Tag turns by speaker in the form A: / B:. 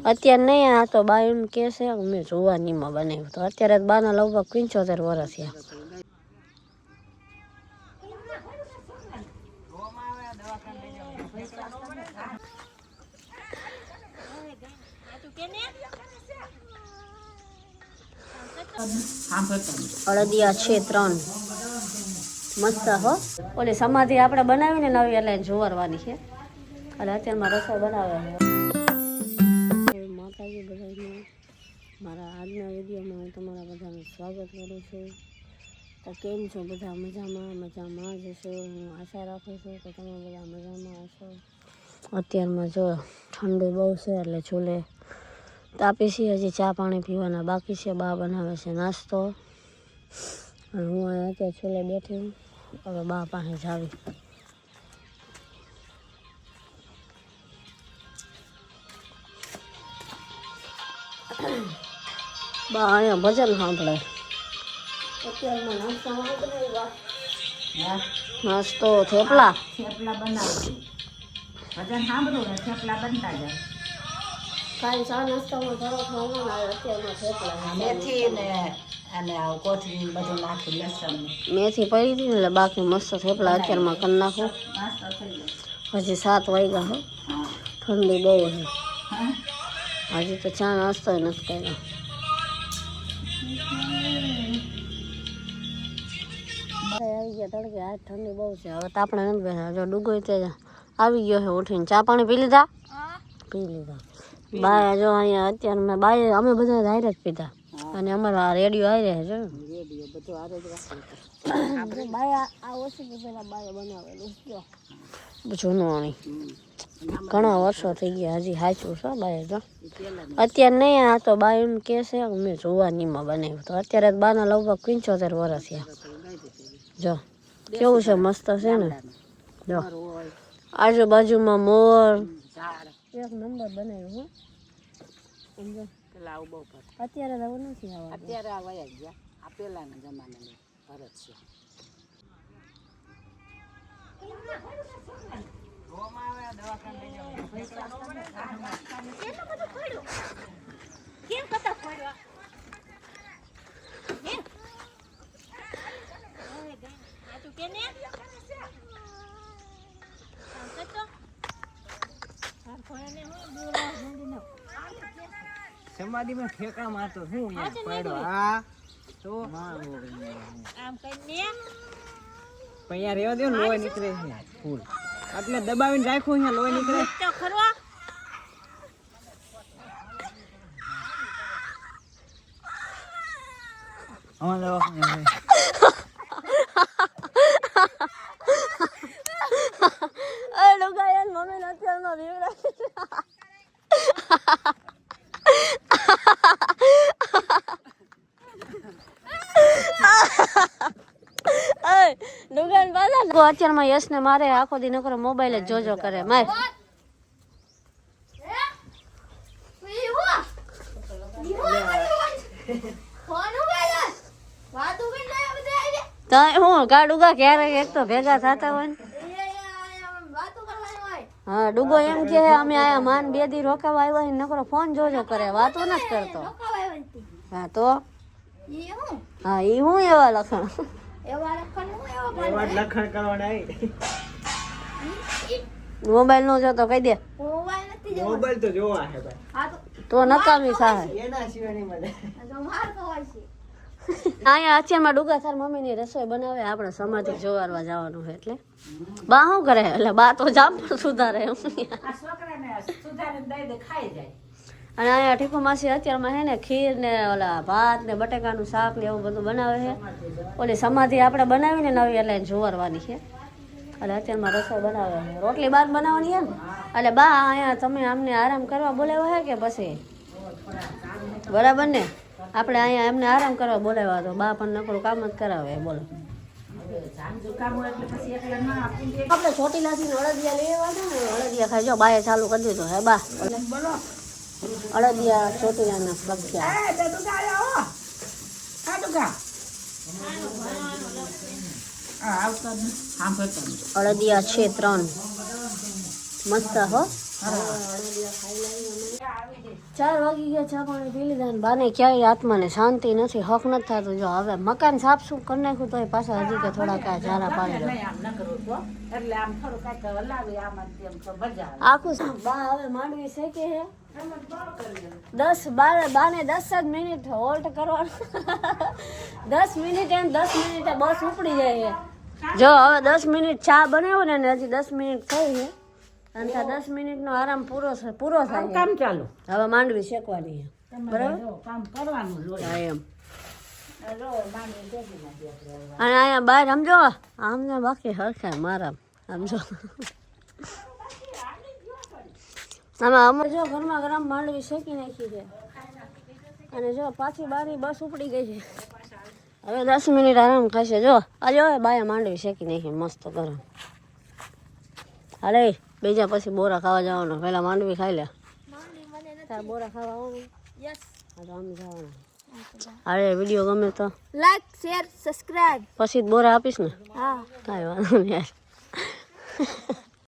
A: અત્યારે નહીં, આ તો બા એમ કહે છે મેં જોવાનીમાં બનાવ્યું તો અત્યારે બાના લગભગ 75 વર્ષ થયા. અળદિયા છે 3 મસ્ત હો. ઓલી સમાધિ આપણે બનાવીને નવી એટલે જોવારવાની છે એટલે અત્યારમાં રસોઈ બનાવે છે. માતાજી બધાને મારા આજના વિડીયોમાં હું તમારા બધાનું સ્વાગત કરું છું. તો કેમ છો બધા? મજામાં જ હશો. હું આશા રાખું છું કે તમે બધા મજામાં હશો. અત્યારમાં જો ઠંડુ બહુ છે એટલે ચૂલે તાપી છે. હજી ચા પાણી પીવાના બાકી છે. બા બનાવે છે નાસ્તો અને હું અહીંયા અત્યારે ચૂલે બેઠી હું. હવે બા પાસે જાવી. બા અહીંયા ભજન સાંભળે. અત્યારમાં નાસ્તામાં બનાવી બા નાસ્તો થેપલા બનાવું. ભજન સાંભળું ને થેપલા બનતા જાય. કાંઈ ચા નાસ્તામાં થોડો ખાવાનું આવે. અત્યારમાં થેપલા મેથી ને અને કોથળી બધું નાખી લસણ મેથી પડી હતી ને એટલે બાકી મસ્ત થેપલા અત્યારમાં કરી નાખું. હજી 7 વાગ્યા હો. ઠંડી બહુ છે. હજી તો ચા નાસ્તો નથી કર્યો. આવી ગયા તડકે. આજ ઠંડી બહુ છે. હવે તો આપણે નથી બેઠા. જો ડૂગો તે આવી ગયો છે ઉઠીને. ચા પાણી પી લીધા? પી લીધા. બાય જો અહીંયા અત્યારે મેં બાય અમે બધા હારે જ પીધા અને અમારા રેડિયો આવી રહ્યા છે. રેડિયો બધું હારે જ રાખે. બાય આ ઓછી પેલા બાય બનાવેલું જૂનું ઘણા વર્ષો થઈ ગયા. હજી સાચું છે બાય તો અત્યારે નહીં, આ તો બા એમ કહે છે મેં જોવાનીમાં બનાવ્યું તો અત્યારે બાના લગભગ 75 વર્ષ થયા. જો કેવું છે, મસ્ત છે ને. જો આજુબાજુમાં મોર એક નંબર બનાવ્યું. હો અત્યારે તો નથી આવવા. અત્યારે આ વયા ગયા. આ પેલાના જમાનાની ભરત છે.
B: સમાધિમાં ઠેકા મારતો શું પડ્યો? હા તો આમ કઈને પૈયા રેવા દે. લોહી નીકળે છે ફૂલ એટલે દબાવીને રાખો. અહીંયા લોહી નીકળે તો ખરો.
A: મમ્મી અત્યારમાં રીવડા દુકાન પાછા અત્યારમાં યશ ને મારે આખો દી નકરો મોબાઈલ જ જોજો કરે. માર હું ગાડુગા ક્યારેક એક તો ભેગા થતા હોય ને. હા ડુગો એમ કે અમે આયા માન 2 દી રોકાવા આવ્યા હોય નકરો ફોન જોજો કરે, વાતો નથી કરતો. હા તો હા ઈ હું એવા લખણ મોબાઈલ નો જો તો કહી દે.
B: મોબાઈલ તો જોવા હે ભાઈ.
A: તો નકામી સાહે
B: એના સિવાય નહીં મળે.
A: અહીંયા અત્યારમાં ડુગા તાર મમ્મીની રસોઈ બનાવે. આપણે સમાધિ જોવારવા જવાનું છે એટલે બા શું કરે? એટલે બા તો જામ પણ સુધારે. અને અહીંયા ઠીકુ માસી અત્યારમાં હે ને ખીર ને ઓલા ભાત ને બટેકાનું શાક ને એવું બધું બનાવે છે. ઓલી સમાધિ આપણે બનાવીને નવી એટલે જોવારવાની છે એટલે અત્યારમાં રસોઈ બનાવે છે. રોટલી બાદ બનાવવાની છે ને એટલે બા અહીંયા તમે અમને આરામ કરવા બોલાવ્યા છે કે પછી બરાબર ને? આપણે અહીંયા એમને આરામ કરવા બોલાવ્યા તો બા પણ નકરું કામ જ કરાવે. બોલો આપણે ચોટીલાથી અળદિયા લેવા છે ને. અળદિયા ખાઈ જો બાએ ચાલુ કરી દીધું હે બા. અળદિયા ચોટીલાના પ્રખ્યાત અળદિયા છે 3 મસ્ત હો. અળદિયા ખાઈ લઈએ. 4 વાગી ગયા, ચા પાણી પી લીધા ને બાને ક્યાંય આત્માને શાંતિ નથી, હક નથી થતું. જો હવે મકાન સાફ શું કરી નાખ્યું તો પાછા હજી કે થોડા કા ઝારા પાડી દો. આખું બા હવે માંડવી શેકે છે. 10 મિનિટ હોલ્ટ કરવાનું. 10 મિનિટ એમ 10 મિનિટે બસ ઉપડી જાય છે. જો હવે 10 મિનિટ ચા બનાવ્યો ને હજી 10 મિનિટ થઈ છે અને 10 મિનિટનો આરામ પૂરો થાય. કામ ચાલુ હવે માંડવી શેકવાની છે. બરાબર કામ કરવાનું એમ. અને અહીંયા બહાર સમજો આમને બાકી હરખાય મારા સમજો. આમાં અમે જો ગરમા ગરમ માંડવી શેકી નાખી છે અને જો પાછી બારી બસ ઉપડી ગઈ છે. હવે 10 મિનિટ આરામ થશે. જો આ જો બાયા માંડવી શેકી નાખી મસ્ત ગરમ. અરે બીજા પછી બોરા ખાવા જવાનો, પહેલા માંડવી ખાઈ લે. બોરા ખાવા આવવાનું. યસ તો અમે જવાના. અરે વિડીયો ગમે તો
C: લાઈક શેર સબસ્ક્રાઇબ
A: પછી જ બોરા આપીશ ને.
C: હા
A: કાંઈ વાંધો નહીં યાર.